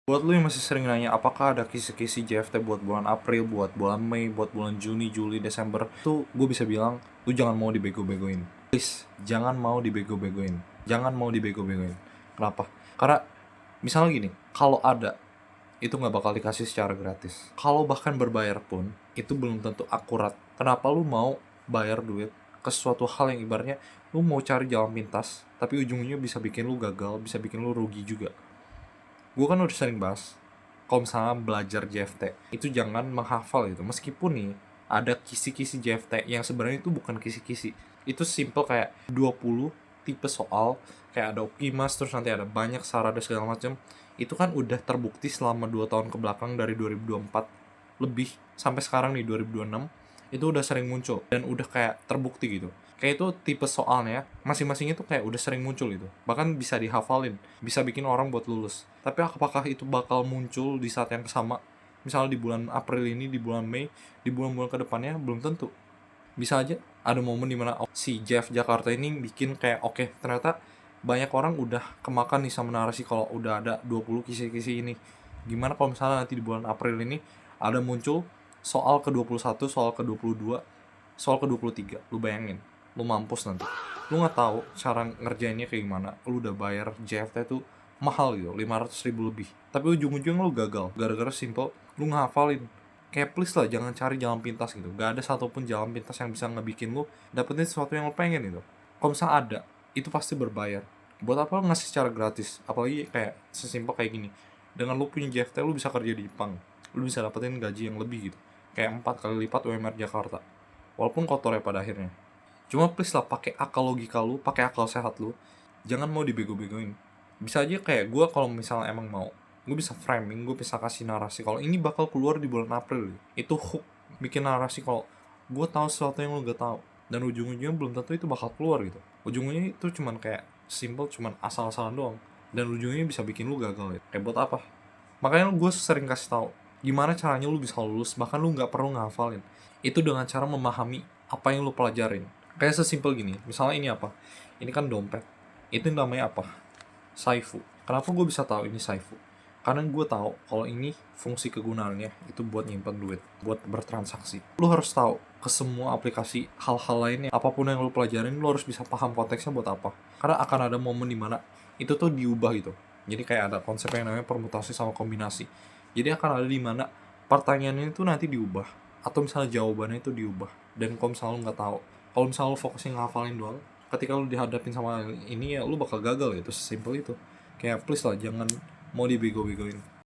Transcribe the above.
Buat lu yang masih sering nanya apakah ada kisi-kisi JFT buat bulan April, buat bulan Mei, buat bulan Juni, Juli, Desember, tuh gue bisa bilang, lu jangan mau dibego-begoin. Please, jangan mau dibego-begoin. Jangan mau dibego-begoin. Kenapa? Karena misalnya gini, kalau ada, itu nggak bakal dikasih secara gratis. Kalau bahkan berbayar pun, itu belum tentu akurat. Kenapa lu mau bayar duit ke suatu hal yang ibaratnya lu mau cari jalan pintas, tapi ujungnya bisa bikin lu gagal, bisa bikin lu rugi juga. Gue kan udah sering bahas, kalau misalnya belajar JFT itu jangan menghafal gitu, meskipun nih ada kisi-kisi JFT yang sebenarnya itu bukan kisi-kisi, itu simple kayak 20 tipe soal, kayak ada Okimas, terus nanti ada banyak sarada segala macam. Itu kan udah terbukti selama 2 tahun ke belakang, dari 2024 lebih sampai sekarang nih 2026, itu udah sering muncul dan udah kayak terbukti gitu. Kayak itu tipe soalnya masing-masing itu kayak udah sering muncul gitu. Bahkan bisa dihafalin, bisa bikin orang buat lulus. Tapi apakah itu bakal muncul di saat yang sama? Misalnya di bulan April ini, di bulan Mei, di bulan-bulan kedepannya belum tentu. Bisa aja ada momen dimana si Jeff Jakarta ini bikin kayak oke, ternyata banyak orang udah kemakan nih sama narasi kalau udah ada 20 kisi-kisi ini. Gimana kalau misalnya nanti di bulan April ini ada muncul soal ke-21, soal ke-22, soal ke-23. Lu bayangin, lu mampus nanti. Lu nggak tahu cara ngerjainnya kayak gimana. Lu udah bayar JFT tuh mahal gitu, 500.000 lebih. Tapi ujung-ujungnya lu gagal gara-gara simple lu ngehafalin. Kayak please lah, jangan cari jalan pintas gitu. Gak ada satupun jalan pintas yang bisa ngebikin lu dapetin sesuatu yang lu pengen gitu. Kalau misalnya ada, itu pasti berbayar. Buat apa lu ngasih secara gratis? Apalagi kayak sesimpel kayak gini. Dengan lu punya JFT, lu bisa kerja di Jepang. Lu bisa dapetin gaji yang lebih gitu. Kayak 4 kali lipat UMR Jakarta. Walaupun kotor ya pada akhirnya. Cuma please lah, pakai akal logika lu, pakai akal sehat lu. Jangan mau dibego-begoin. Bisa aja kayak gue kalau misalnya emang mau, gue bisa framing, gue bisa kasih narasi kalau ini bakal keluar di bulan April. Itu hook, bikin narasi kalau gue tahu sesuatu yang lu gak tahu, dan ujung-ujungnya belum tentu itu bakal keluar gitu. Ujungnya itu cuman kayak simple, cuman asal-asalan doang, dan ujungnya bisa bikin lu gagal ya. Kayak buat apa? Makanya gue sering kasih tahu gimana caranya lu bisa lulus, bahkan lu nggak perlu ngafalin. Itu dengan cara memahami apa yang lu pelajarin. Kayak sesimpel gini, misalnya ini apa? Ini kan dompet. Itu namanya apa? Saifu. Kenapa gue bisa tahu ini Saifu? Karena gue tahu kalau ini fungsi kegunaannya itu buat nyimpen duit, buat bertransaksi. Lu harus tahu ke semua aplikasi, hal-hal lainnya, apapun yang lu pelajarin, lu harus bisa paham konteksnya buat apa. Karena akan ada momen dimana itu tuh diubah gitu. Jadi kayak ada konsep yang namanya permutasi sama kombinasi. Jadi akan ada dimana pertanyaannya itu nanti diubah, atau misalnya jawabannya itu diubah. Dan kalau misalnya lu nggak tahu, kalau misalnya lu fokusnya ngafalin doang, ketika lu dihadapin sama ini ya lu bakal gagal gitu, sesimpel itu. Kayak please lah, jangan mau dibego-begoin.